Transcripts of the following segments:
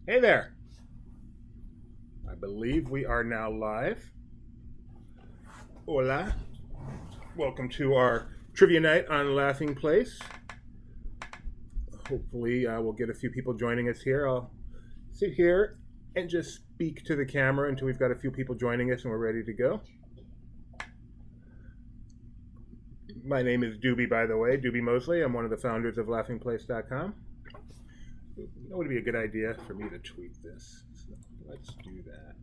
Hey there. I believe we are now live. Hola. Welcome to our trivia night on Laughing Place. Hopefully, we'll get a few people joining us here. I'll sit here and just speak to the camera until we've got a few people joining us and we're ready to go. My name is Doobie, by the way, Doobie Mosley. I'm one of the founders of laughingplace.com. That would be a good idea for me to tweet this. So let's do that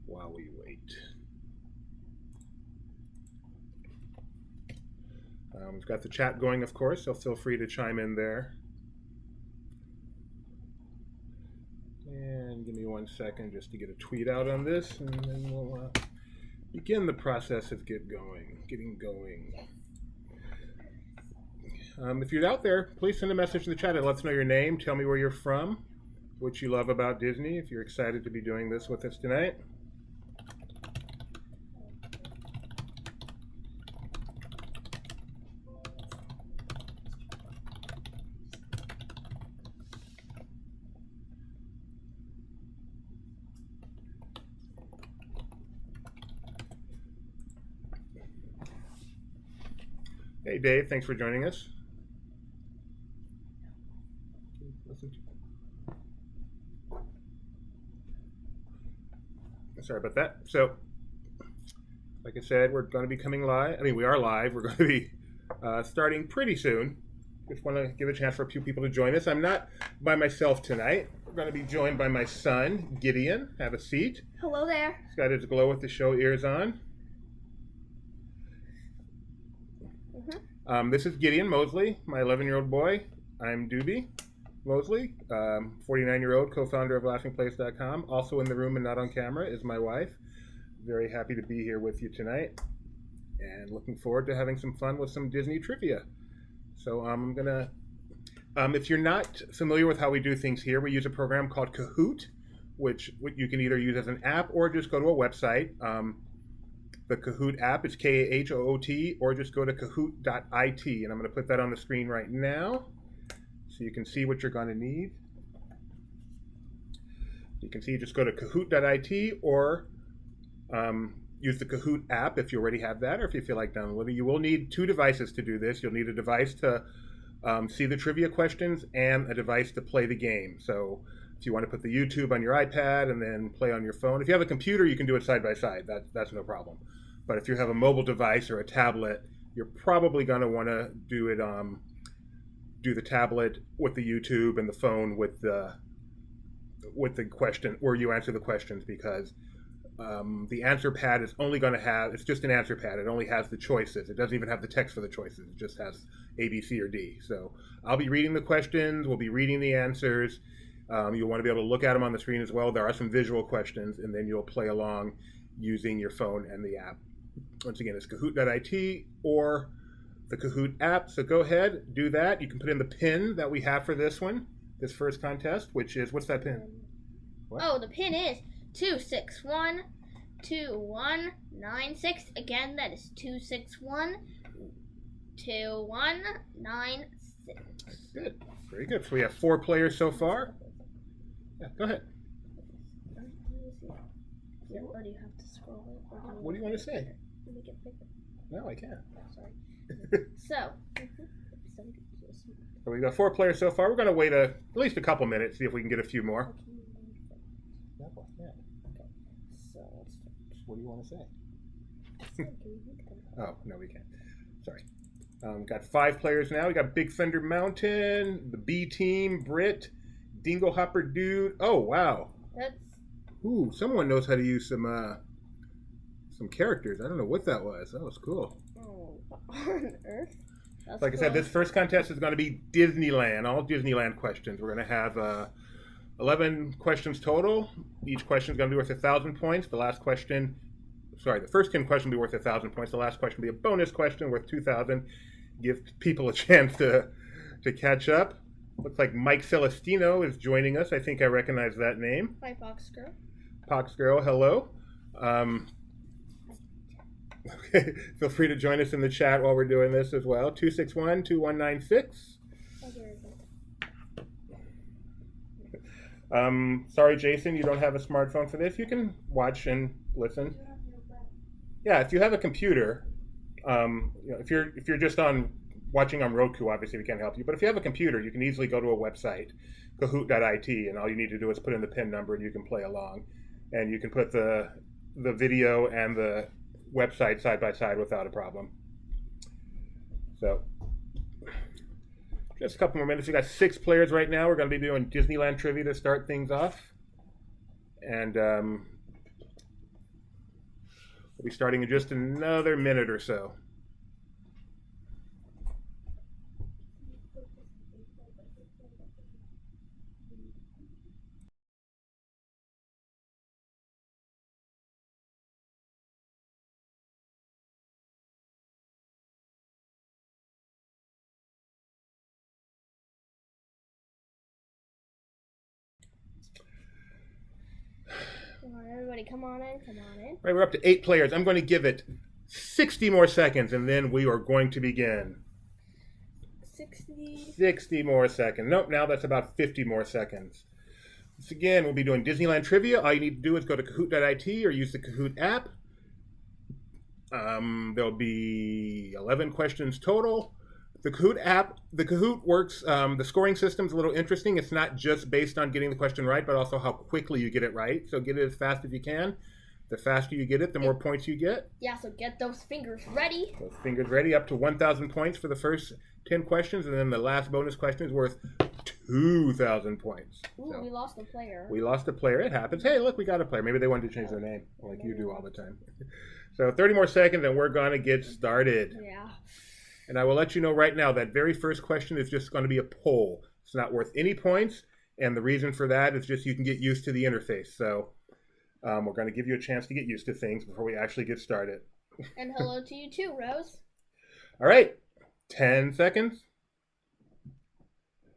while we wait. We've got the chat going, of course, so feel free to chime in there. And give me 1 second just to get a tweet out on this, and then we'll begin the process of getting going. If you're out there, please send a message in the chat. It lets us know your name. Tell me where you're from, what you love about Disney, if you're excited to be doing this with us tonight. Hey, Dave, thanks for joining us. Sorry about that. So, like I said, we're going to be coming live. I mean, we are live. We're going to be starting pretty soon. Just want to give a chance for a few people to join us. I'm not by myself tonight. We're going to be joined by my son, Gideon. Have a seat. Hello there. He's got his glow with the show ears on. This is Gideon Mosley, my 11-year-old boy. I'm Doobie Mosley, 49-year-old co-founder of laughingplace.com. Also in the room and not on camera is my wife. Very happy to be here with you tonight and looking forward to having some fun with some Disney trivia. So I'm going to, if you're not familiar with how we do things here, we use a program called Kahoot, which you can either use as an app or just go to a website. The Kahoot app is Kahoot, or just go to kahoot.it, and I'm going to put that on the screen right now so you can see what you're going to need. You can see, just go to kahoot.it or use the Kahoot app if you already have that, or if you feel like downloading. You will need 2 devices to do this. You'll need a device to see the trivia questions and a device to play the game. So if you want to put the YouTube on your iPad and then play on your phone. If you have a computer, you can do it side by side. That's no problem. But if you have a mobile device or a tablet, you're probably going to want to do it. Do the tablet with the YouTube and the phone with the question, where you answer the questions, because the answer pad is only going to have, it's just an answer pad. It only has the choices. It doesn't even have the text for the choices. It just has A, B, C, or D. So I'll be reading the questions. We'll be reading the answers. You'll want to be able to look at them on the screen as well. There are some visual questions, and then you'll play along using your phone and the app. Once again, it's kahoot.it or the Kahoot app. So go ahead, do that. You can put in the pin that we have for this one, this first contest, which is, what's that pin? What? Oh, the pin is 2612196. Again, that is 2612196. Good. Very good. So we have 4 players so far. Yeah, go ahead. Or do you have to scroll it? What do you want to say? Make it bigger. No, I can't. Sorry. So we've got 4 players so far. We're going to wait at least a couple minutes, see if we can get a few more. Okay. So let's start. What do you want to say? Oh, no, we can't. Sorry. Got 5 players now. We got Big Thunder Mountain, the B Team, Brit, Dingle Hopper Dude. Oh, wow. That's... Ooh, someone knows how to use some characters. I don't know what that was. That was cool. Oh, on Earth? That's like cool. I said, this first contest is going to be Disneyland, all Disneyland questions. We're going to have 11 questions total. Each question is going to be worth 1,000 points. The first 10 questions will be worth 1,000 points. The last question will be a bonus question worth 2,000. Give people a chance to catch up. Looks like Mike Celestino is joining us. I think I recognize that name. Hi, Fox Girl. Fox Girl, hello. Okay, feel free to join us in the chat while we're doing this as well. 261-2196. Sorry, Jason, you don't have a smartphone for this. You can watch and listen. Yeah, if you have a computer, if you're just on watching on Roku, obviously we can't help you. But if you have a computer, you can easily go to a website, Kahoot.it, and all you need to do is put in the PIN number, and you can play along, and you can put the video and the website side by side without a problem. So, just a couple more minutes. We got 6 players right now. We're going to be doing Disneyland trivia to start things off, and we'll be starting in just another minute or so. Come on, everybody, come on in, come on in. Right, we're up to 8 players. I'm going to give it 60 more seconds, and then we are going to begin. 60 more seconds. Nope, now that's about 50 more seconds. Once again, we'll be doing Disneyland trivia. All you need to do is go to Kahoot.it or use the Kahoot app. There'll be 11 questions total. The Kahoot works, the scoring system's a little interesting. It's not just based on getting the question right, but also how quickly you get it right. So get it as fast as you can. The faster you get it, the more points you get. Yeah, so get those fingers ready. Those fingers ready, up to 1,000 points for the first 10 questions, and then the last bonus question is worth 2,000 points. Ooh, So we lost a player. we lost a player. It happens. Hey, look, we got a player. Maybe they wanted to change their name, like you do all the time. So 30 more seconds, and we're going to get started. Yeah. And I will let you know right now that very first question is just going to be a poll. It's not worth any points, and the reason for that is just you can get used to the interface. So we're going to give you a chance to get used to things before we actually get started. And hello to you too, Rose. All right, 10 seconds.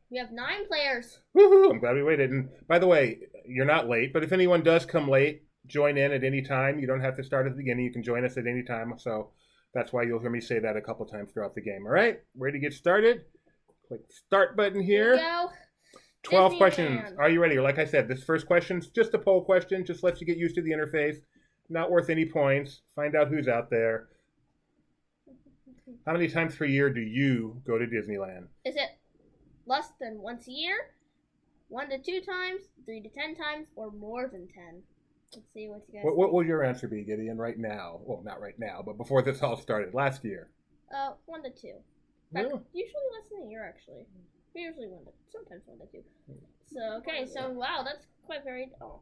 We have 9 players. Woohoo! I'm glad we waited. And by the way, you're not late, but if anyone does come late, join in at any time. You don't have to start at the beginning. You can join us at any time. So that's why you'll hear me say that a couple times throughout the game. All right, ready to get started? Click the start button here. Go. 12 Disneyland. questions. Are you ready? Like I said, this first question's just a poll question. Just lets you get used to the interface. Not worth any points. Find out who's out there. How many times per year do you go to Disneyland? Is it less than once a year, 1 to 2 times, 3 to 10 times, or more than 10? Let's see what you guys What will your answer be, Gideon, right now? Well, not right now, but before this all started, last year. 1 to 2. Yeah. Usually less than a year, actually. Usually 1 to, sometimes 1 to 2. So, okay, so wow, that's quite varied. Oh,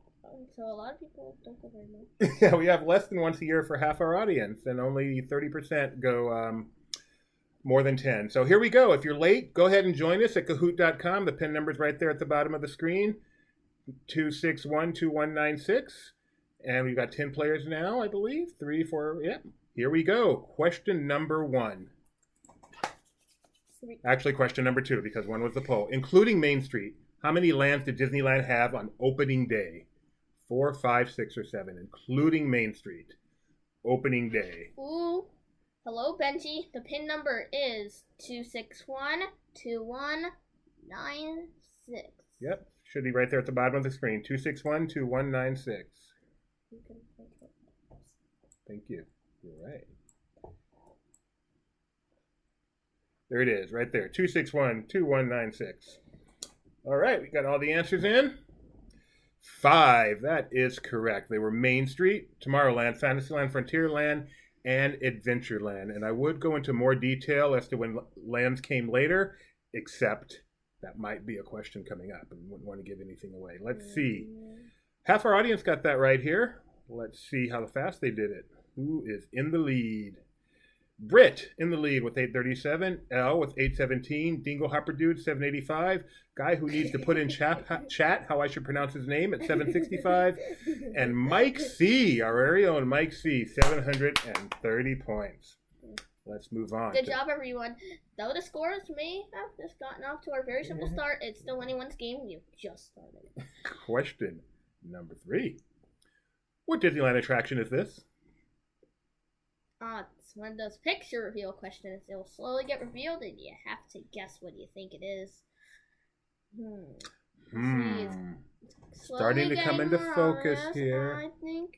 so a lot of people don't go very much. Yeah, we have less than once a year for half our audience, and only 30% go more than 10. So here we go. If you're late, go ahead and join us at Kahoot.com. The PIN number's right there at the bottom of the screen, 2612196. And we've got 10 players now, I believe. 3, 4, yep. Here we go. Question number 1. Actually, question number 2, because 1 was the poll. Including Main Street, how many lands did Disneyland have on opening day? 4, 5, 6, or 7, including Main Street. Opening day. Ooh. Hello, Benji. The PIN number is 2612196. Yep. Should be right there at the bottom of the screen. 2612196. Thank you. You're right. There it is, right there. 2612196. All right, we got all the answers in. 5. That is correct. They were Main Street, Tomorrowland, Fantasyland, Frontierland, and Adventureland. And I would go into more detail as to when lands came later, except that might be a question coming up and wouldn't want to give anything away. Let's see. Half our audience got that right here. Let's see how fast they did it. Who is in the lead? Britt in the lead with 837. L with 817. Dingle Hopper Dude 785. Guy who needs to put in chat how I should pronounce his name at 765. And Mike C, our very own Mike C, 730 points. Let's move on. Good job, everyone. Though the scores may have just gotten off to our very simple start, it's still anyone's game. You just started. Question number 3. What Disneyland attraction is this? It's one of those picture reveal questions. It will slowly get revealed, and you have to guess what you think it is. See, Starting to come into focus here.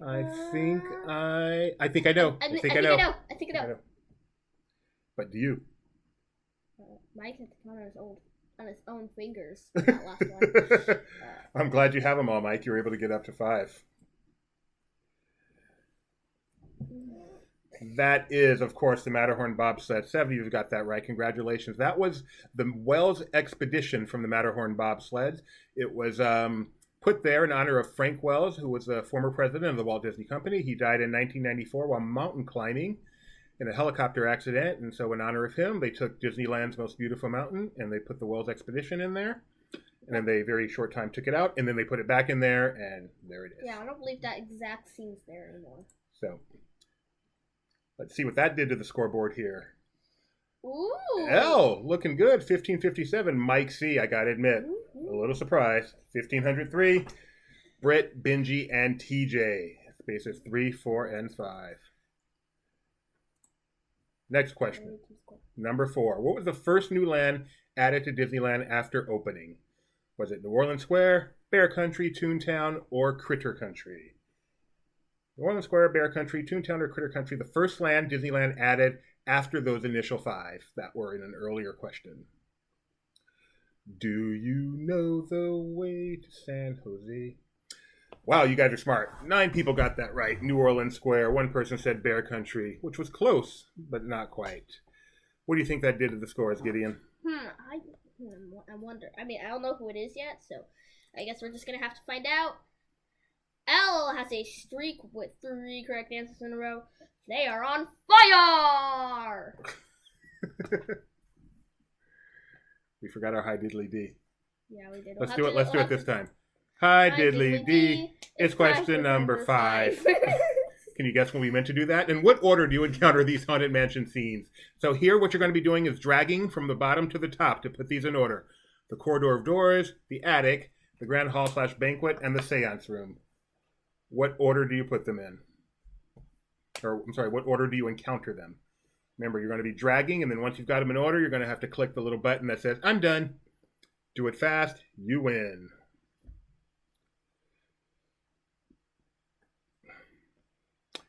I think I know. I think I know. But do you? Mike had to count on his own fingers. That last one. I'm glad you have them all, Mike. You were able to get up to 5. That is, of course, the Matterhorn bobsled. 7 of you got that right. Congratulations. That was the Wells expedition from the Matterhorn bobsleds. It was put there in honor of Frank Wells, who was the former president of the Walt Disney Company. He died in 1994 while mountain climbing in a helicopter accident. And so in honor of him, they took Disneyland's most beautiful mountain and they put the Wells expedition in there. And then they, very short time, took it out. And then they put it back in there. And there it is. Yeah, I don't believe that exact scene's there anymore. So let's see what that did to the scoreboard here. Ooh. L, looking good. 1557. Mike C, I got to admit. A little surprised. 1503. Britt, Benji, and TJ. Spaces 3, 4, and 5. Next question. Number 4. What was the first new land added to Disneyland after opening? Was it New Orleans Square, Bear Country, Toontown, or Critter Country? New Orleans Square, Bear Country, Toontown, or Critter Country, the first land Disneyland added after those initial 5 that were in an earlier question. Do you know the way to San Jose? Wow, you guys are smart. 9 people got that right. New Orleans Square. 1 person said Bear Country, which was close, but not quite. What do you think that did to the scores, Gideon? I wonder. I mean, I don't know who it is yet, so I guess we're just going to have to find out. L has a streak with 3 correct answers in a row. They are on fire! We forgot our hi diddly d. Yeah, we did. Let's do it this time. Hi diddly d. It's question number 5. Can you guess when we meant to do that? In what order do you encounter these Haunted Mansion scenes? So here what you're going to be doing is dragging from the bottom to the top to put these in order. The corridor of doors, the attic, the grand hall / banquet, and the seance room. What order do you put them in? Or, I'm sorry, what order do you encounter them? Remember, you're going to be dragging, and then once you've got them in order, you're going to have to click the little button that says, I'm done. Do it fast, you win.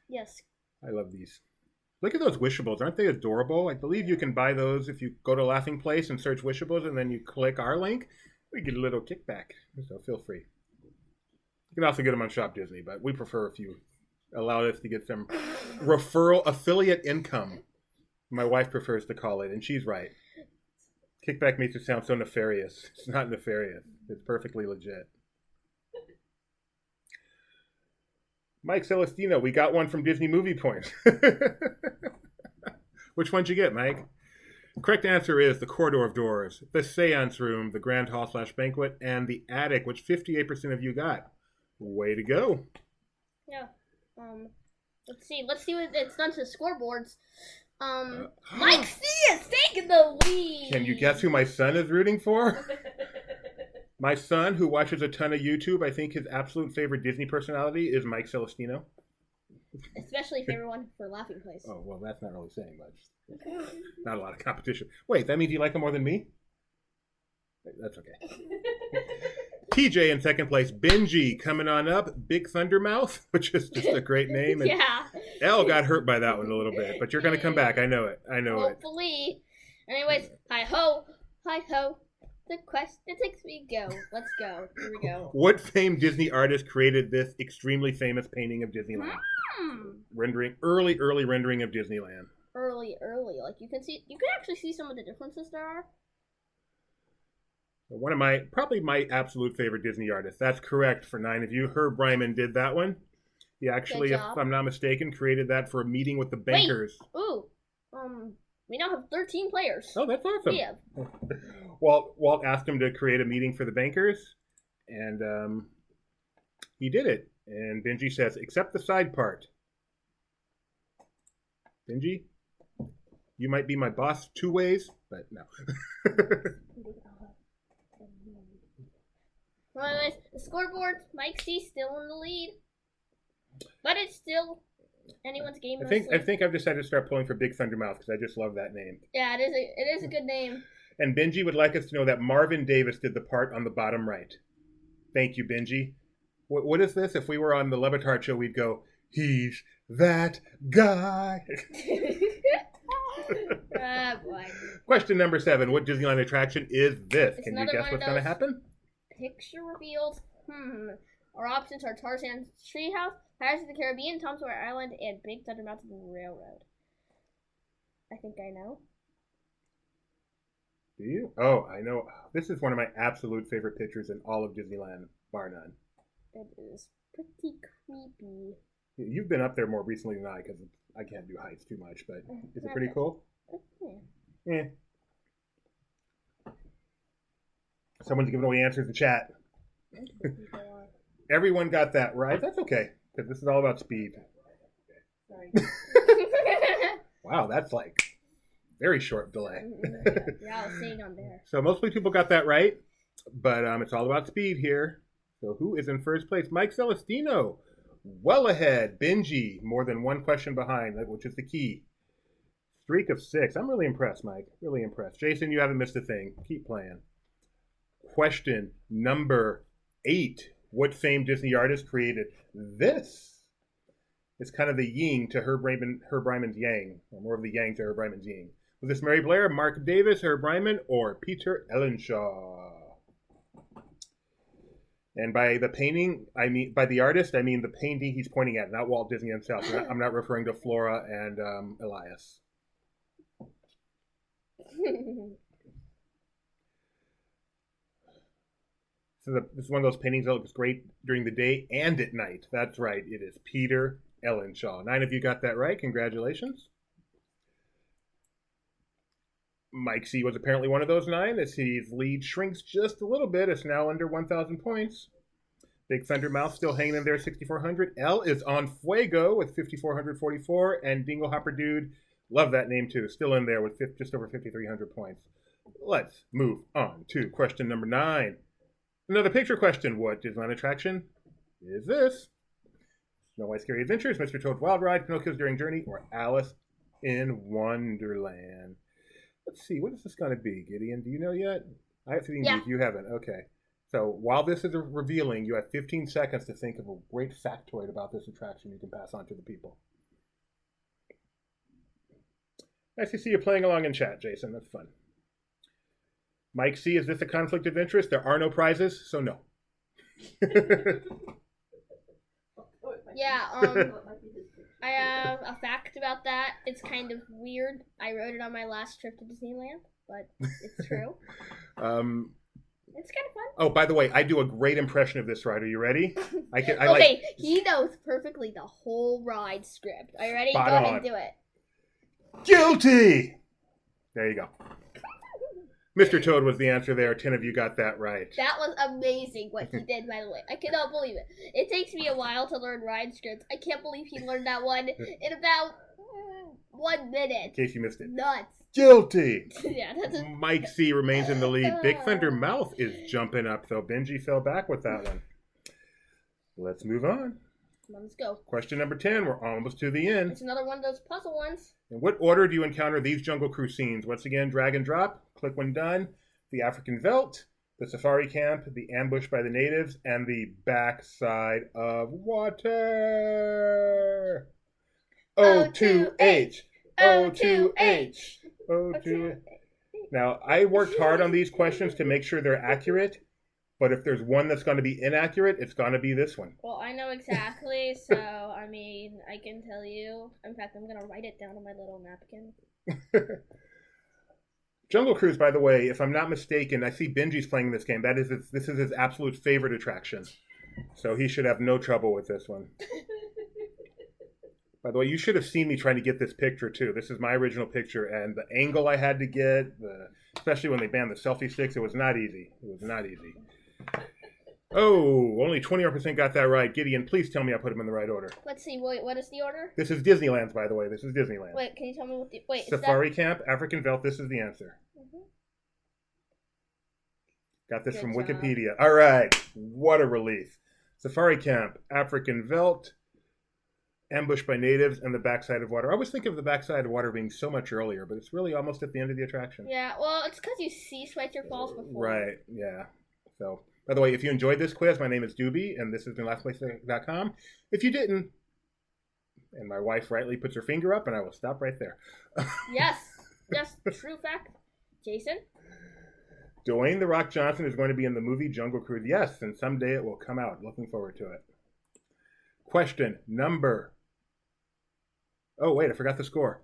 Yes. I love these. Look at those Wishables. Aren't they adorable? I believe you can buy those if you go to Laughing Place and search Wishables, and then you click our link. We get a little kickback, so feel free. You can also get them on Shop Disney, but we prefer if you allow us to get some referral affiliate income. My wife prefers to call it, and she's right. Kickback makes it sound so nefarious. It's not nefarious. It's perfectly legit. Mike Celestino, we got one from Disney Movie Point. Which one'd you get, Mike? Correct answer is the corridor of doors, the seance room, the grand hall / banquet, and the attic, which 58% of you got. Way to go. Yeah. Let's see what it's done to the scoreboards. Mike C is taking the lead. Can you guess who my son is rooting for? My son, who watches a ton of YouTube, I think his absolute favorite Disney personality is Mike Celestino. Especially favorite one for Laughing Place. Oh, well, that's not really saying much. Not a lot of competition. Wait, that means you like him more than me? That's okay. TJ in second place. Benji coming on up. Big Thundermouth, which is just a great name. And yeah. Elle got hurt by that one a little bit, but you're going to come back. I know it. Hopefully. Anyways, hi-ho. Hi-ho. The question takes me go. Let's go. Here we go. What famed Disney artist created this extremely famous painting of Disneyland? Early rendering of Disneyland. Early. Like you can actually see some of the differences there are. One of probably my absolute favorite Disney artists. That's correct for 9 of you. Herb Ryman did that one. He actually, if I'm not mistaken, created that for a meeting with the bankers. Wait. Ooh. We now have 13 players. Oh, that's awesome. Yeah. Walt asked him to create a meeting for the bankers, and he did it. And Benji says, except the side part. Benji, you might be my boss 2 ways, but no. Well, anyways, the scoreboard, Mike C still in the lead, but it's still anyone's game. I think I've decided to start pulling for Big Thundermouth because I just love that name. Yeah, it is a good name. And Benji would like us to know that Marvin Davis did the part on the bottom right. Thank you, Benji. What is this? If we were on the Levitard show, we'd go, he's that guy. Ah, boy. Question number 7. What Disneyland attraction is this? It's Can you another guess one of what's going to those- happen? Picture reveals. Our options are Tarzan's Treehouse, Pirates of the Caribbean, Tom Sawyer Island, and Big Thunder Mountain Railroad. I think I know. Do you? Oh, I know. This is one of my absolute favorite pictures in all of Disneyland, bar none. It is pretty creepy. You've been up there more recently than I, because I can't do heights too much, but is it pretty cool? Yeah. Someone's giving away answers in chat. Everyone got that right. That's okay, because this is all about speed. Sorry. Wow, that's like very short delay. Yeah, I was saying on there. So mostly people got that right, but it's all about speed here. So who is in first place? Mike Celestino, well ahead. Benji, more than one question behind, which is the key. Streak of 6. I'm really impressed, Mike. Really impressed. Jason, you haven't missed a thing. Keep playing. Question number 8. What famed Disney artist created this? It's kind of the yin to Herb Ryman's yang, or more of the yang to Herb Ryman's yin. Was this Mary Blair, Mark Davis, Herb Ryman, or Peter Ellenshaw? And by the painting, I mean by the artist, I mean the painting he's pointing at, not Walt Disney himself. I'm not referring to Flora and Elias. So this is one of those paintings that looks great during the day and at night. That's right. It is Peter Ellenshaw. 9 of you got that right. Congratulations. Mike C was apparently one of those 9, as his lead shrinks just a little bit. It's now under 1,000 points. Big Thunder Mouth still hanging in there at 6,400. L is on fuego with 5,444. And Dingle Hopper Dude, love that name too, still in there with just over 5,300 points. Let's move on to question number 9. Another picture question. What Disneyland attraction is this? Snow White's Scary Adventures, Mr. Toad's Wild Ride, Pinocchio's Daring Journey, or Alice in Wonderland? Let's see. What is this going to be, Gideon? Do you know yet? I have seen these. You haven't. Okay. So while this is revealing, you have 15 seconds to think of a great factoid about this attraction you can pass on to the people. Nice to see you playing along in chat, Jason. That's fun. Mike C, is this a conflict of interest? There are no prizes, so no. Yeah, I have a fact about that. It's kind of weird. I wrote it on my last trip to Disneyland, but it's true. It's kind of fun. Oh, by the way, I do a great impression of this ride. Are you ready? He knows perfectly the whole ride script. Are you ready? Spot Go ahead on. and do it. Guilty! There you go. Mr. Toad was the answer there. 10 of you got that right. That was amazing what he did, by the way. I cannot believe it. It takes me a while to learn ride scripts. I can't believe he learned that one in about 1 minute. In case you missed it. Nuts. Guilty! Yeah, that's Mike C remains in the lead. Big Thunder Mouth is jumping up, though. Benji fell back with that one. Let's move on. Let's go. Question number 10. We're almost to the end. It's another one of those puzzle ones. In what order do you encounter these Jungle Cruise scenes? Once again, drag and drop, click when done, the African Veldt, the Safari Camp, the Ambush by the Natives, and the Backside of Water. O2H. O2H. O2H. Now, I worked hard on these questions to make sure they're accurate, but if there's one that's going to be inaccurate, it's going to be this one. Well, I know exactly, so, I mean, I can tell you. In fact, I'm going to write it down on my little napkin. Jungle Cruise, by the way, if I'm not mistaken, I see Benji's playing this game. This is his absolute favorite attraction. So he should have no trouble with this one. By the way, you should have seen me trying to get this picture, too. This is my original picture, and the angle I had to get, especially when they banned the selfie sticks, it was not easy. It was not easy. Oh, only 20% got that right. Gideon, please tell me I put them in the right order. Let's see. Wait, what is the order? This is Disneyland's, by the way. This is Disneyland. Wait, can you tell me what the... Wait, Safari Camp, African Veldt. This is the answer. Mm-hmm. Got this Good from job. Wikipedia. All right. What a relief. Safari Camp, African Veldt, Ambush by Natives, and the Backside of Water. I always think of the Backside of Water being so much earlier, but it's really almost at the end of the attraction. Yeah, well, it's because you see Schweitzer Falls before. Right, yeah. So By the way, if you enjoyed this quiz, my name is Doobie, and this has been LastPlace.com. If you didn't, and my wife rightly puts her finger up, and I will stop right there. Yes, true fact. Jason? Dwayne "The Rock" Johnson is going to be in the movie Jungle Cruise. Yes, and someday it will come out. Looking forward to it. Question number... Oh, wait, I forgot the score.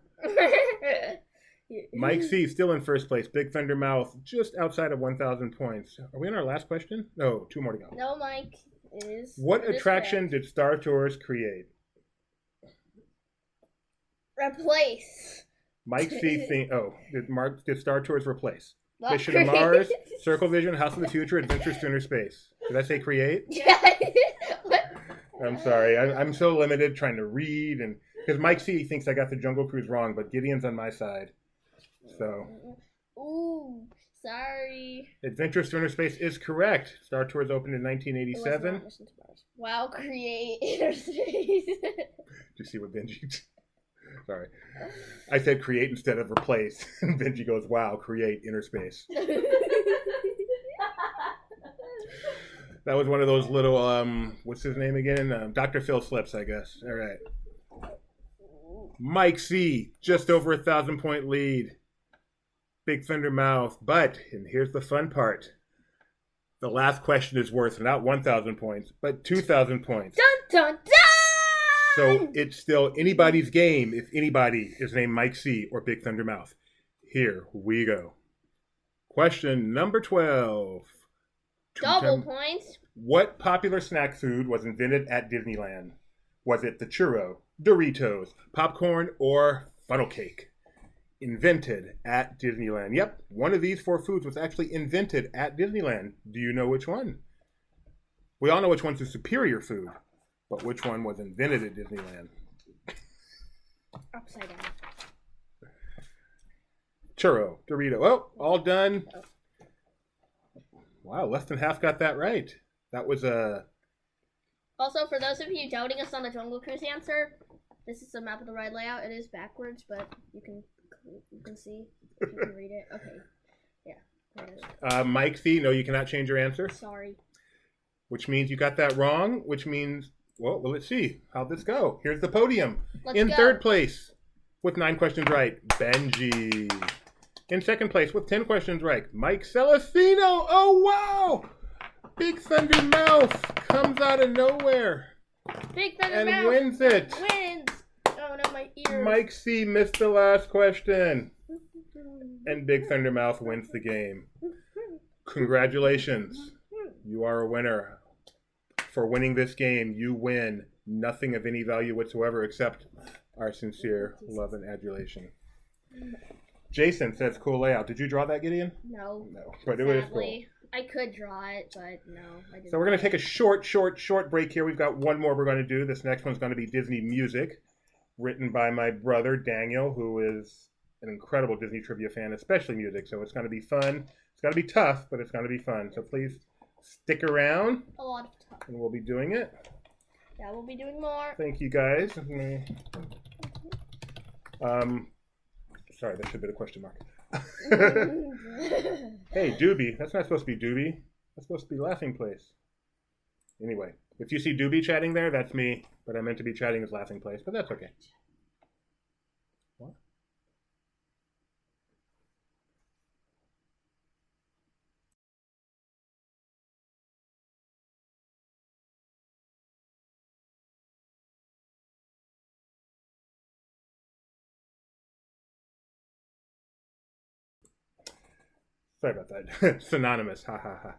Mike C. still in first place. Big Thunder Mouth just outside of 1,000 points. Are we on our last question? No, 2 more to go. No, Mike is... What attraction did Star Tours create? Replace. Mike C. Did Star Tours replace? Mission to Mars, Circle Vision, House of the Future, Adventures to Inner Space. Did I say create? Yeah. I'm sorry. I'm so limited trying to read, and because Mike C. thinks I got the Jungle Cruise wrong, but Gideon's on my side. So. Ooh, sorry. Adventures to Inner Space is correct. Star Tours opened in 1987. It was not Mission to Mars. Wow, create inner space. Do you see what Benji... Sorry. I said create instead of replace. And Benji goes, wow, create inner space. That was one of those little, what's his name again? Dr. Phil slips, I guess. All right. Mike C., just over 1,000 point lead. Big Thunder Mouth. But, and here's the fun part, the last question is worth not 1,000 points, but 2,000 points. Dun, dun, dun! So it's still anybody's game if anybody is named Mike C. or Big Thunder Mouth. Here we go. Question number 12. Double points. What popular snack food was invented at Disneyland? Was it the churro, Doritos, popcorn, or funnel cake? Invented at Disneyland. Yep, one of these 4 foods was actually invented at Disneyland. Do you know which one? We all know which one's the superior food. But which one was invented at Disneyland? Upside down. Churro, Dorito. Oh, all done. Wow, less than half got that right. That was a... Also, for those of you doubting us on the Jungle Cruise answer, this is the map of the ride layout. It is backwards, but you can see. You can read it. Okay. Yeah. Mike C., no, you cannot change your answer. Sorry. Which means you got that wrong, which means... Well, let's see. How'd this go? Here's the podium. In third place, with 9 questions right, Benji. In second place, with 10 questions right, Mike Celestino. Oh, wow! Big Thunder Mouth comes out of nowhere. Big Thunder and Mouth wins it. Wins. Oh, no, my ears. Mike C. missed the last question. And Big Thunder Mouth wins the game. Congratulations. You are a winner. For winning this game, you win nothing of any value whatsoever except our sincere love and adulation. Jason says cool layout. Did you draw that, Gideon? No. No, but it was cool. I could draw it, but no, I didn't. So we're going to take a short break here. We've got one more we're going to do. This next one's going to be Disney music, written by my brother, Daniel, who is an incredible Disney trivia fan, especially music. So it's going to be fun. It's going to be tough, but it's going to be fun. So please stick around. A lot of time. And we'll be doing it. Yeah, we'll be doing more. Thank you, guys. Sorry, that should have been a question mark. Hey, Doobie. That's not supposed to be Doobie. That's supposed to be Laughing Place. Anyway, if you see Doobie chatting there, that's me. But I meant to be chatting as Laughing Place, but that's okay. What? Sorry about that. Synonymous. Ha ha ha.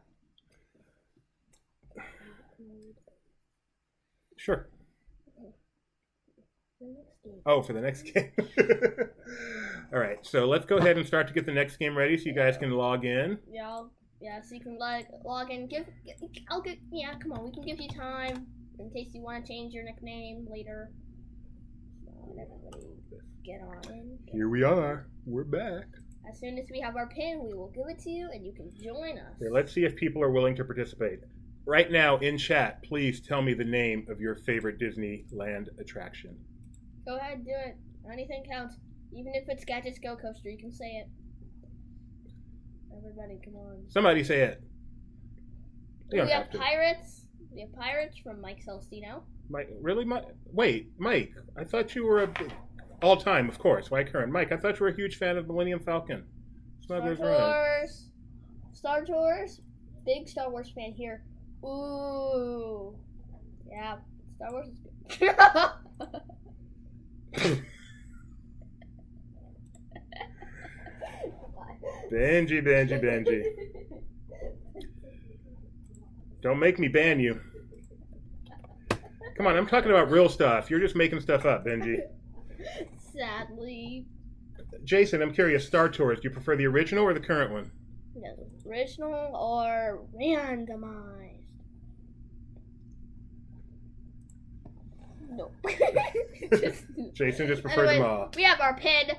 Sure. Oh, for the next game. All right, so let's go ahead and start to get the next game ready so you guys can log in. Yeah, so you can log in. Come on, we can give you time in case you want to change your nickname later. Everybody get on in. Here we are. We're back. As soon as we have our pin, we will give it to you and you can join us. Here, let's see if people are willing to participate. Right now in chat, please tell me the name of your favorite Disneyland attraction. Go ahead, do it. Anything counts. Even if it's Gadget's Go Coaster, you can say it. Everybody, come on. Somebody say it. You don't We have have to. Pirates. We have Pirates from Mike Celestino. Mike, really, Mike? Wait, Mike. I thought you were all time, of course. Why current? Mike, I thought you were a huge fan of Millennium Falcon. Smuggler's Run. Tours. Star Tours. Big Star Wars fan here. Ooh. Yeah, Star Wars is good. Benji. Don't make me ban you. Come on, I'm talking about real stuff. You're just making stuff up, Benji. Sadly. Jason, I'm curious. Star Tours, do you prefer the original or the current one? Yeah, original or randomized? No. Jason just prefers them all. We have our pin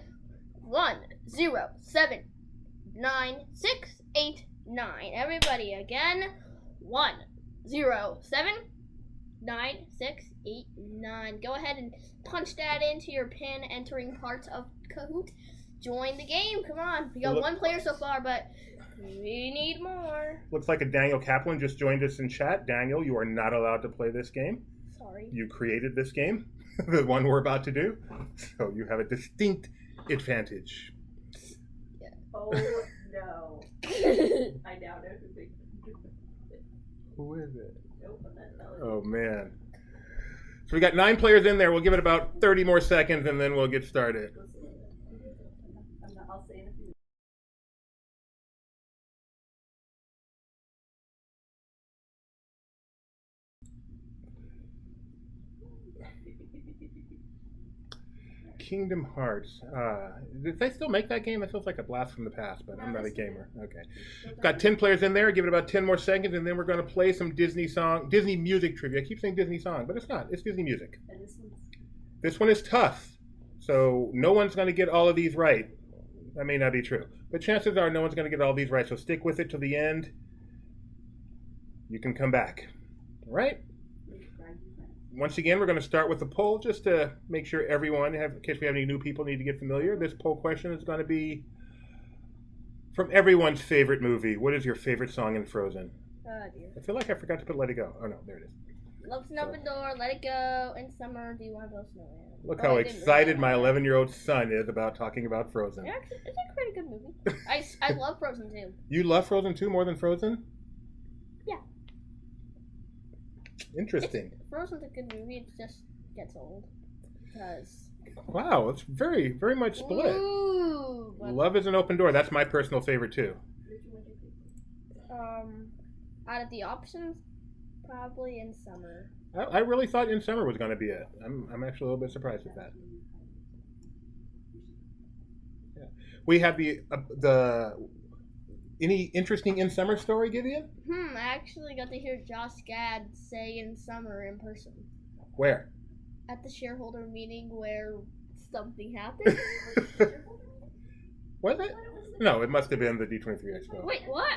107689. Everybody again. 107969. Go ahead and punch that into your pin, entering parts of Kahoot. Join the game. Come on. We got one player so far, but we need more. Looks like a Daniel Kaplan just joined us in chat. Daniel, you are not allowed to play this game. Sorry. You created this game, the one we're about to do. So you have a distinct advantage. Yeah. Oh, no. I doubt it. Who is it? Nope, I'm not. Oh, man. So we got 9 players in there. We'll give it about 30 more seconds, and then we'll get started. I'll say in a few. Kingdom Hearts. Did they still make that game? It feels like a blast from the past, but I'm not a gamer. Okay. Got 10 players in there. Give it about 10 more seconds, and then we're going to play some Disney music trivia. I keep saying Disney song, but it's not. It's Disney music. And This one is tough, so no one's going to get all of these right. That may not be true, but chances are no one's going to get all these right, so stick with it till the end. You can come back. All right? Once again, we're going to start with the poll just to make sure everyone, in case we have any new people, need to get familiar. This poll question is going to be from everyone's favorite movie. What is your favorite song in Frozen? Oh, dear. I feel like I forgot to put Let It Go. Oh, no, there it is. Love's an open door, let it go, in summer, do you want to build a snowman? Look how excited my 11-year-old son is about talking about Frozen. Yeah, actually, it's a pretty good movie. I love Frozen too. You love Frozen 2 more than Frozen? Yeah. Interesting. Frozen's a good movie, it just gets old. Because... Wow, it's very, very much split. Ooh, Love is an open door. That's my personal favorite too. Out of the options, probably in summer. I really thought In Summer was going to be it. I'm actually a little bit surprised at that. Yeah. We have the any interesting In Summer story, Gideon? I actually got to hear Josh Gad say In Summer in person. Where? At the shareholder meeting where something happened. Was it? No, it must have been the D23 Expo. Wait, what?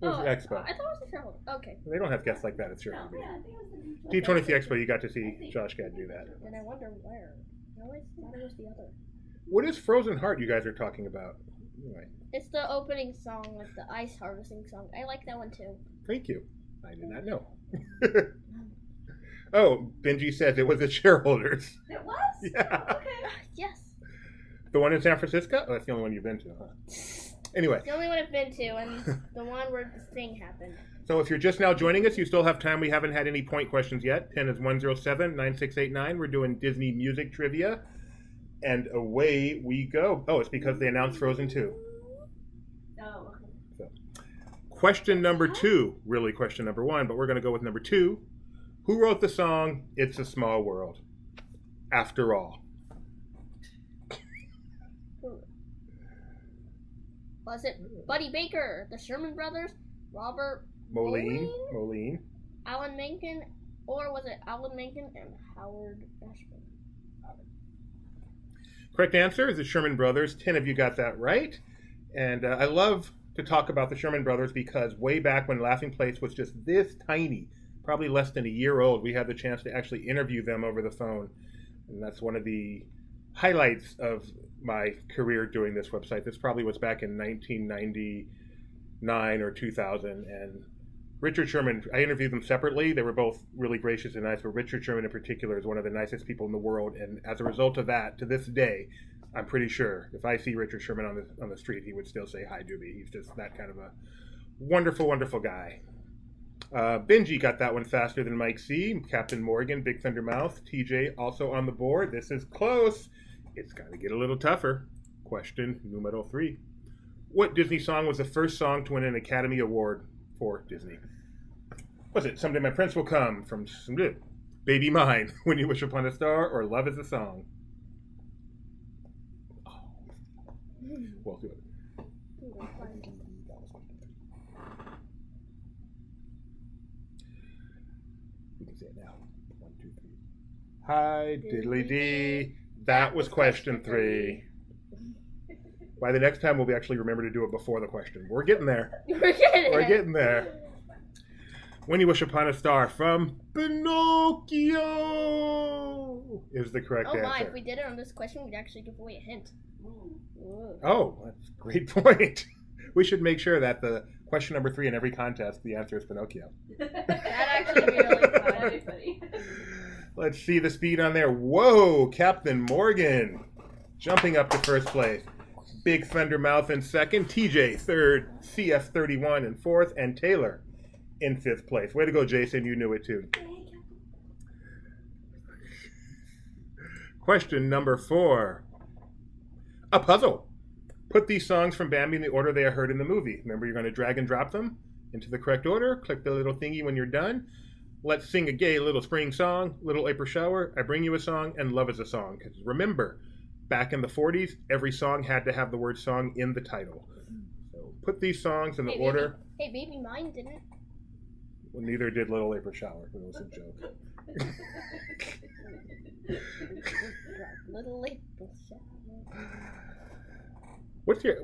It was the Expo. I thought it was the shareholder. Okay. They don't have guests like that at shareholder Yeah, meetings. I think it was the D23 Expo, you got to see Josh Gad do that. And I wonder where. I always thought it was the other. What is Frozen Heart you guys are talking about? Anyway, It's the opening song, like the ice harvesting song. I like that one too. thank you. I did not know. Oh, Benji says it was at shareholders. It was? Yeah. Okay. Yes. The one in San Francisco? Oh, that's the only one you've been to, huh? Anyway, It's the only one I've been to, and the one where the thing happened. so if you're just now joining us, you still have time. We haven't had any point questions yet. Pin is 107-9689. We're doing Disney music trivia. And away we go. Oh, it's because they announced Frozen 2. Oh, okay. Question number 2. Really question number 1, but we're going to go with number 2. Who wrote the song It's a Small World? After All. Was it Buddy Baker, the Sherman Brothers, Robert Moline. Alan Menken, or was it Alan Menken and Howard Ashman? Correct answer is the Sherman Brothers. 10 of you got that right. And I love to talk about the Sherman Brothers because way back when Laughing Place was just this tiny, probably less than a year old, we had the chance to actually interview them over the phone. And that's one of the highlights of my career doing this website. This probably was back in 1999 or 2000, and Richard Sherman, I interviewed them separately. They were both really gracious and nice, but Richard Sherman in particular is one of the nicest people in the world. And as a result of that, to this day, I'm pretty sure if I see Richard Sherman on the street, he would still say hi, Doobie. He's just that kind of a wonderful, wonderful guy. Benji got that one faster than Mike C. Captain Morgan, Big Thunder Mouth, TJ also on the board. This is close. It's got to get a little tougher. Question numero 3. What Disney song was the first song to win an Academy Award for Disney? Was it Someday My Prince Will Come from Baby Mine, When You Wish Upon a Star, or Love Is a Song? Well, good. You can say it now. 1, 2, 3. Hi, diddly dee. That was question 3. By the next time, we'll actually remember to do it before the question. We're getting there. We're getting there. When You Wish Upon a Star from Pinocchio is the correct answer. Oh my, if we did it on this question, we'd actually give away a hint. Ooh. Oh, that's a great point. We should make sure that the question number 3 in every contest, the answer is Pinocchio. That'd actually be really fun. That'd be funny. Let's see the speed on there. Whoa, Captain Morgan jumping up to first place. Big Thunder Mouth in second, TJ third, CF31 in fourth, and Taylor in 5th place. Way to go, Jason. You knew it too. Question number 4. A puzzle. Put these songs from Bambi in the order they are heard in the movie. Remember, you're going to drag and drop them into the correct order. Click the little thingy when you're done. Let's sing a gay little spring song, Little April Shower, I Bring You a Song, and Love Is a Song. Because remember, back in the 40s, every song had to have the word song in the title. So put these songs in the order. Baby Mine didn't. Well, neither did Little April Shower. It was a joke. Little April Shower. What's your...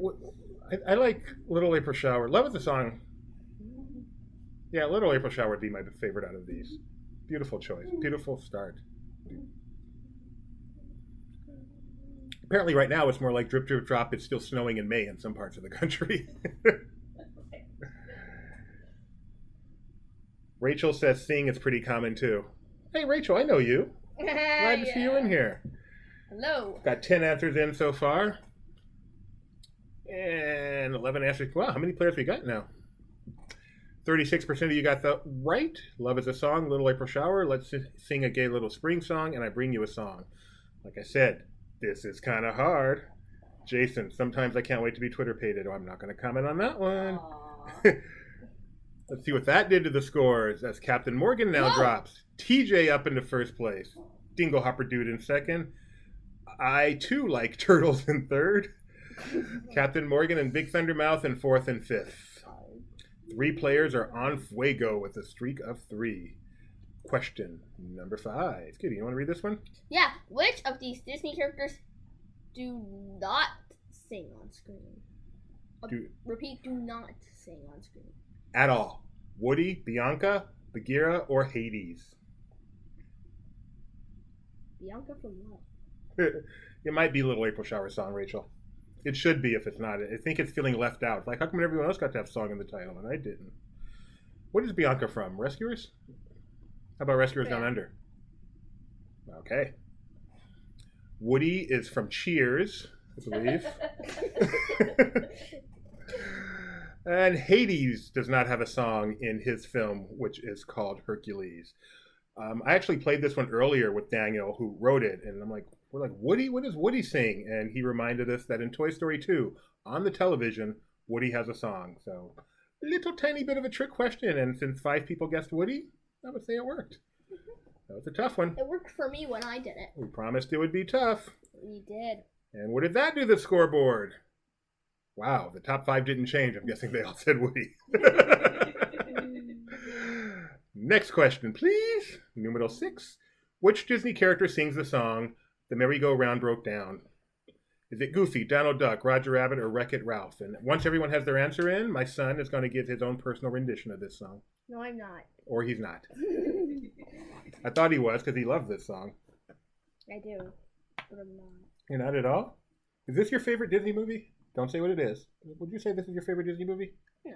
I like Little April Shower. Love Is a Song. Yeah, Little April Shower would be my favorite out of these. Beautiful choice. Beautiful start. Apparently right now it's more like drip, drip, drop. It's still snowing in May in some parts of the country. Rachel says sing is pretty common too. Hey Rachel, I know you. Glad to see you in here. Hello. Got 10 answers in so far. And 11 answers. Wow, how many players we got now? 36% of you got the right. Love Is a Song, Little April Shower. Let's sing a gay little spring song, and I Bring You a Song. Like I said, this is kind of hard. Jason, sometimes I can't wait to be Twitter-pated. Oh, I'm not going to comment on that one. Let's see what that did to the scores as Captain Morgan now drops. TJ up into first place. Dingle Hopper Dude in second. I, too, like turtles in third. Captain Morgan and Big Thunder Mouth in fourth and fifth. 3 players are on fuego with a streak of 3. Question number 5. Kitty, you want to read this one? Yeah. Which of these Disney characters do not sing on screen? Repeat, do not sing on screen. At all. Woody, Bianca, Bagheera, or Hades? Bianca from what? It might be Little April Shower song, Rachel. It should be if it's not. I think it's feeling left out. Like, how come everyone else got to have song in the title and I didn't? What is Bianca from? Rescuers? How about Rescuers Down Under? Okay. Woody is from Cheers, I believe. And Hades does not have a song in his film, which is called Hercules. I actually played this one earlier with Daniel, who wrote it, and I'm like, we're like, Woody, what does Woody sing? And he reminded us that in Toy Story 2, on the television, Woody has a song. So, a little tiny bit of a trick question, and since 5 people guessed Woody, I would say it worked. That was a tough one. It worked for me when I did it. We promised it would be tough. We did. And what did that do to the scoreboard? Wow, the top 5 didn't change. I'm guessing they all said Woody. Next question, please. Numero 6. Which Disney character sings the song The Merry-Go-Round Broke Down? Is it Goofy, Donald Duck, Roger Rabbit, or Wreck-It Ralph? And once everyone has their answer in, my son is going to give his own personal rendition of this song. No, I'm not. Or he's not. I thought he was because he loved this song. I do, but I'm not. You're not at all? Is this your favorite Disney movie? Don't say what it is. Would you say this is your favorite Disney movie? No.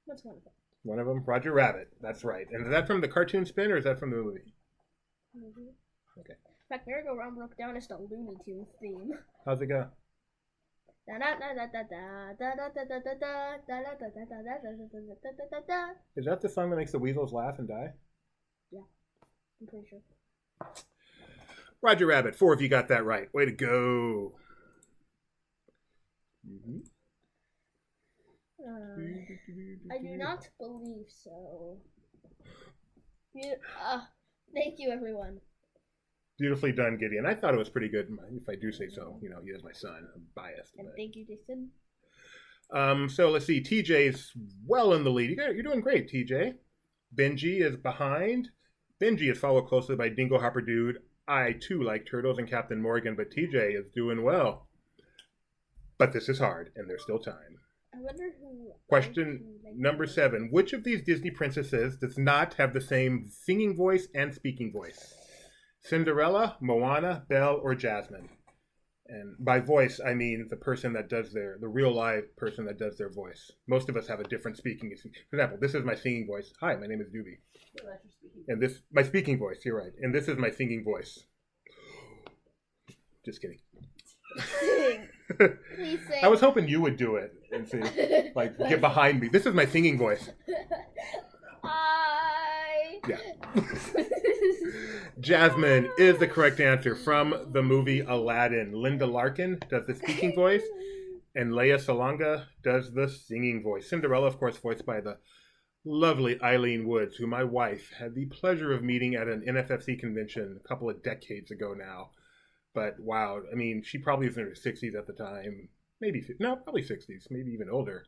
What's one of them? One of them, Roger Rabbit. That's right. And is that from the cartoon spin or is that from the movie? Okay. In fact, merry-go-round broke down as the Looney Tunes theme. How's it go? Is that the song that makes the weasels laugh and die? Yeah, I'm pretty sure. Roger Rabbit. 4 of you got that right. Way to go. I do not believe so. Thank you, everyone. Beautifully done, Gideon. I thought it was pretty good, if I do say so. You know, he is my son. I'm biased. And thank you, Jason. So let's see. TJ's well in the lead. You're doing great, TJ. Benji is behind. Benji is followed closely by Dingo Hopper Dude. I, too, like Turtles and Captain Morgan, but TJ is doing well. But this is hard, and there's still time. I wonder who... Question number 7. Which of these Disney princesses does not have the same singing voice and speaking voice? Cinderella, Moana, Belle, or Jasmine? And by voice, I mean the person that does the real live person that does their voice. Most of us have a different speaking. For example, this is my singing voice. Hi, my name is Doobie. And this, my speaking voice, you're right. And this is my singing voice. Just kidding. Sing. Please sing. I was hoping you would do it and see, like, get behind me. This is my singing voice. Yeah. Jasmine is the correct answer from the movie Aladdin. Linda Larkin does the speaking voice, and Lea Salonga does the singing voice. Cinderella, of course, voiced by the lovely Eileen Woods, who my wife had the pleasure of meeting at an NFFC convention a couple of decades ago now. But wow, I mean, she probably was in her 60s at the time. Probably 60s, maybe even older.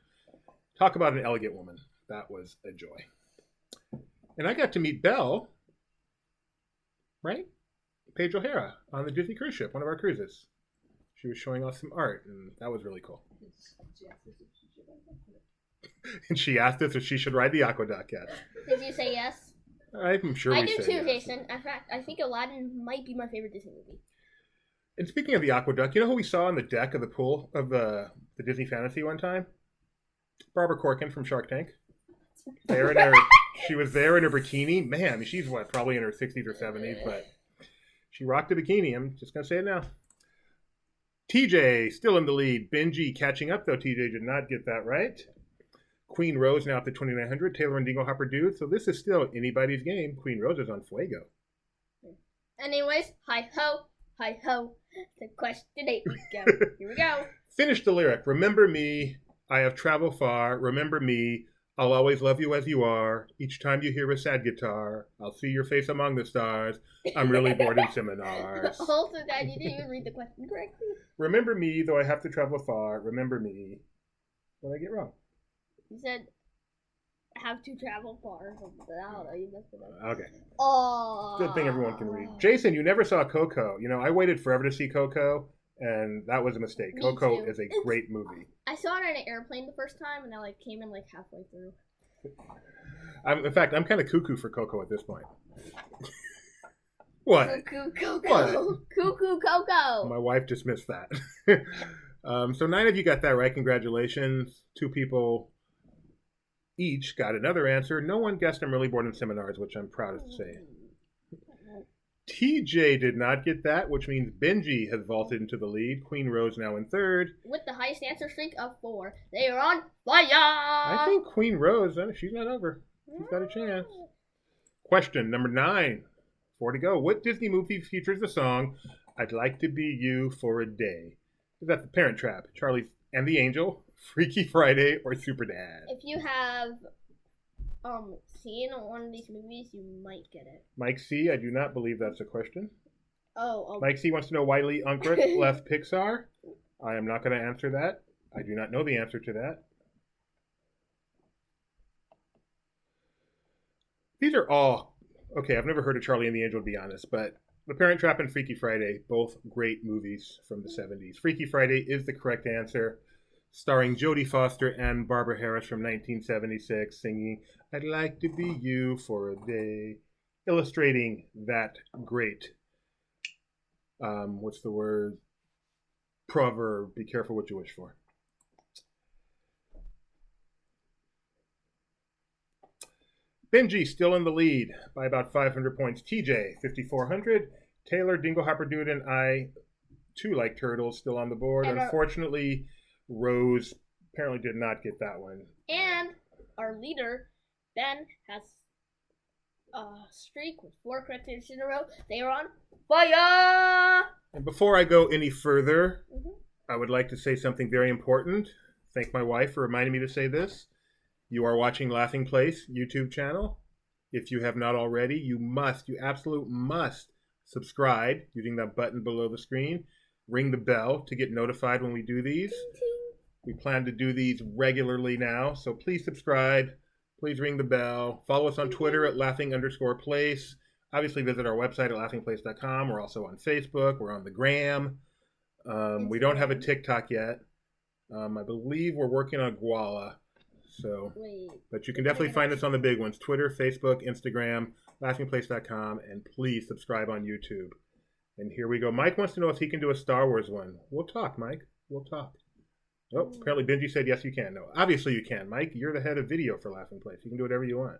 Talk about an elegant woman. That was a joy. And I got to meet Belle, right? Paige O'Hara on the Disney cruise ship, one of our cruises. She was showing off some art, and that was really cool. And she asked us if she should ride the aqueduct, yes. Did you say yes? I'm sure I we do said too, yes. Jason. In fact, I think Aladdin might be my favorite Disney movie. And speaking of the aqueduct, you know who we saw on the deck of the pool of the Disney Fantasy one time? Barbara Corkin from Shark Tank. She was there in her bikini. Man, she's probably in her 60s or 70s, but she rocked a bikini. I'm just going to say it now. TJ, still in the lead. Benji catching up, though. TJ did not get that right. Queen Rose now up to 2,900. Taylor and Dingo Hopper Dude. So this is still anybody's game. Queen Rose is on fuego. Anyways, hi-ho, hi-ho. To question 8 we go. Here we go. Finish the lyric. Remember me. I have traveled far. Remember me. I'll always love you as you are. Each time you hear a sad guitar, I'll see your face among the stars. I'm really bored in seminars. Also, Dad, you didn't even read the question correctly. Remember me, though I have to travel far. Remember me. What did I get wrong? You said, have to travel far. I don't know, you messed it up. Okay. Oh. Good thing everyone can read. Jason, you never saw Coco. You know, I waited forever to see Coco, and that was a mistake. Me Coco too. is a great movie. I saw it on an airplane the first time, and I came in halfway through. In fact, I'm kind of cuckoo for Coco at this point. What? Cuckoo Coco. What? Cuckoo Coco. My wife just missed that. So 9 of you got that right. Congratulations. 2 people each got another answer. No one guessed I'm really bored in seminars, which I'm proud to say. TJ did not get that, which means Benji has vaulted into the lead. Queen Rose now in 3rd. With the highest answer streak of 4. They are on fire! I think Queen Rose, she's not over. She's got a chance. Question number 9. 4 to go. What Disney movie features the song, I'd Like to Be You for a Day? Is that The Parent Trap, Charlie and the Angel, Freaky Friday, or Superdad? If you have seen one of these movies, you might get it. Mike C., I do not believe that's a question. Oh. Mike C. wants to know why Lee Unkrich left Pixar. I am not going to answer that. I do not know the answer to that. These are all... Okay, I've never heard of Charlie and the Angel, to be honest, but The Parent Trap and Freaky Friday, both great movies from the 70s. Freaky Friday is the correct answer, starring Jodie Foster and Barbara Harris from 1976, singing I'd Like to Be You for a Day, illustrating that great, what's the word? Proverb, be careful what you wish for. Benji still in the lead by about 500 points. TJ, 5,400. Taylor, Dinglehopper Dude, and I, too, like turtles, still on the board. And Unfortunately, Rose apparently did not get that one. And our leader, Ben, has a streak with 4 correct answers in a row. They are on fire! And before I go any further, I would like to say something very important. Thank my wife for reminding me to say this. You are watching Laughing Place YouTube channel. If you have not already, you absolute must subscribe using that button below the screen. Ring the bell to get notified when we do these. We plan to do these regularly now, so please subscribe. Please ring the bell. Follow us on Twitter at laughing_place. Obviously, visit our website at laughingplace.com. We're also on Facebook. We're on the Gram. We don't have a TikTok yet. I believe we're working on Guala. But you can definitely find us on the big ones: Twitter, Facebook, Instagram, laughingplace.com, and please subscribe on YouTube. And here we go. Mike wants to know if he can do a Star Wars one. We'll talk, Mike. We'll talk. Oh, apparently Benji said yes, you can. No, obviously you can, Mike. You're the head of video for Laughing Place. You can do whatever you want.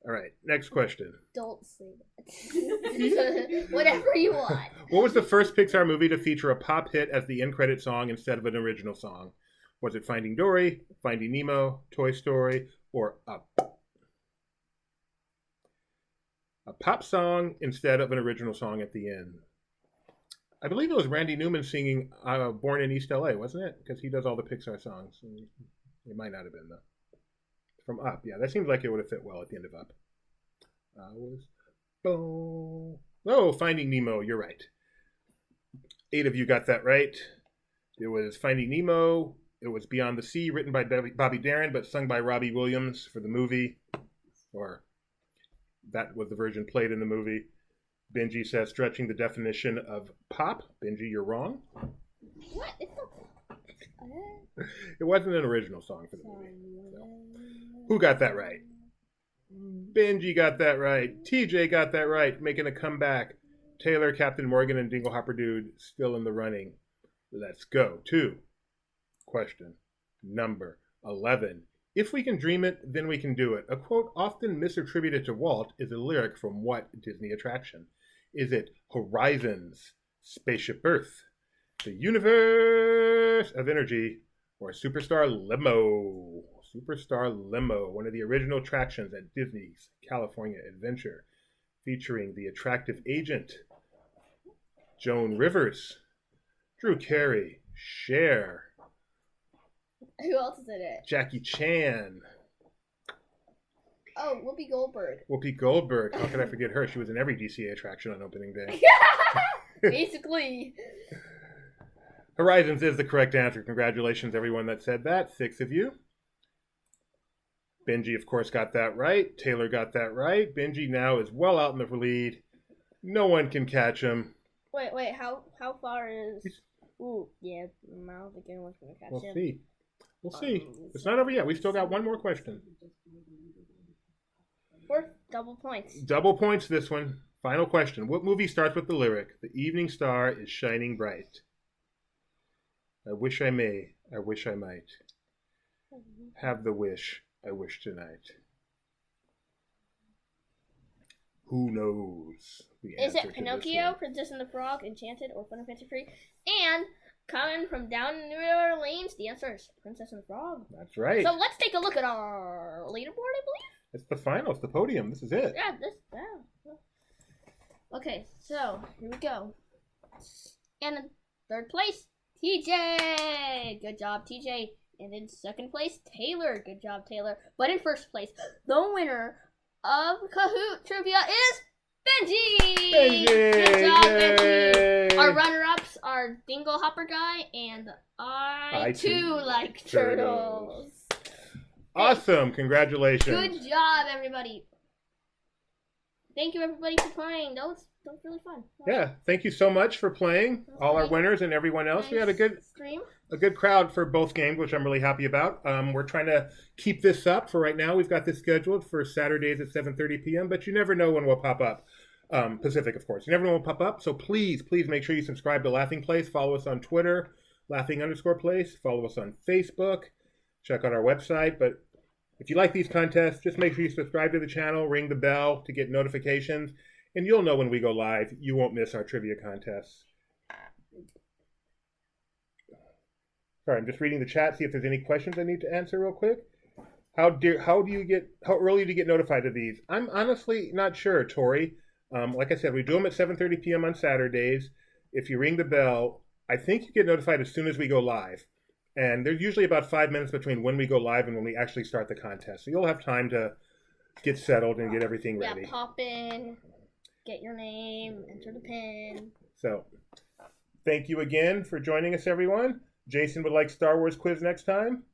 All right, next question. Don't say that. Whatever you want. What was the first Pixar movie to feature a pop hit as the end credit song instead of an original song? Was it Finding Dory, Finding Nemo, Toy Story, or Up? A pop song instead of an original song at the end. I believe it was Randy Newman singing Born in East LA, wasn't it? Because he does all the Pixar songs. It might not have been, though. From Up, yeah. That seems like it would have fit well at the end of Up. Finding Nemo, you're right. 8 of you got that right. It was Finding Nemo. It was Beyond the Sea, written by Bobby Darin, but sung by Robbie Williams for the movie. Or that was the version played in the movie. Benji says, stretching the definition of pop. Benji, you're wrong. What? It wasn't an original song for the movie. So. Who got that right? Benji got that right. TJ got that right, making a comeback. Taylor, Captain Morgan, and Dinglehopper Dude still in the running. Let's go to question number 11. If we can dream it, then we can do it. A quote often misattributed to Walt is a lyric from what Disney attraction? Is it Horizons, Spaceship Earth, the Universe of Energy, or Superstar Limo? Superstar Limo, one of the original attractions at Disney's California Adventure, featuring the attractive agent, Joan Rivers, Drew Carey, Cher. Who else is in it? Jackie Chan. Oh, Whoopi Goldberg. Whoopi Goldberg. How could I forget her? She was in every DCA attraction on opening day. Basically. Horizons is the correct answer. Congratulations, everyone that said that. 6 of you. Benji, of course, got that right. Taylor got that right. Benji now is well out in the lead. No one can catch him. Wait. How far is? Ooh, yeah. I don't think anyone's gonna catch him. We'll see. It's not over yet. We still got one more question. Worth double points. Double points this one. Final question. What movie starts with the lyric, "The evening star is shining bright"? I wish I may. I wish I might. Have the wish I wish tonight. Who knows the answer Is it to Pinocchio, this Princess and the Frog, Enchanted, or Fun and Fancy Free? And coming from down in New Orleans, the answer is Princess and the Frog. one? That's right. So let's take a look at our leaderboard, I believe. It's the final. It's the podium. This is it. Yeah, Okay, so here we go. And in third place, TJ. Good job, TJ. And in second place, Taylor. Good job, Taylor. But in first place, the winner of Kahoot Trivia is Benji. Good job, Benji. Our runner-ups are Dingle Hopper Guy and I too like turtles. Awesome. Congratulations. Good job, everybody. Thank you, everybody, for playing. That was really fun. Yeah, thank you so much for playing, all our winners and everyone else. We had a good stream. A good crowd for both games, which I'm really happy about. We're trying to keep this up for right now. We've got this scheduled for Saturdays at 7:30 p.m., but you never know when we'll pop up. Pacific, of course. You never know when we'll pop up, so please make sure you subscribe to Laughing Place. Follow us on Twitter, Laughing_Place. Follow us on Facebook. Check out our website, but If you like these contests, just make sure you subscribe to the channel, ring the bell to get notifications, and you'll know when we go live. You won't miss our trivia contests. Sorry, I'm just reading the chat, see if there's any questions I need to answer real quick. How early do you get notified of these? I'm honestly not sure, Tori. Like I said, we do them at 7:30 p.m. on Saturdays. If you ring the bell, I think you get notified as soon as we go live. And there's usually about 5 minutes between when we go live and when we actually start the contest. So you'll have time to get settled and get everything ready. Yeah, pop in, get your name, enter the PIN. So, thank you again for joining us, everyone. Jason would like Star Wars quiz next time.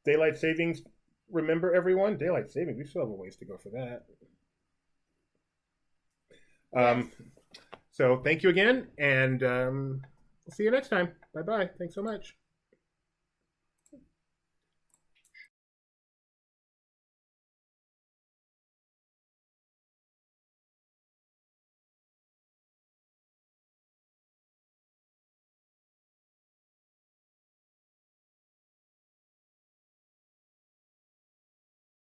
Daylight savings, remember everyone? Daylight savings, we still have a ways to go for that. Yes. So thank you again, and we'll see you next time. Bye-bye. Thanks so much.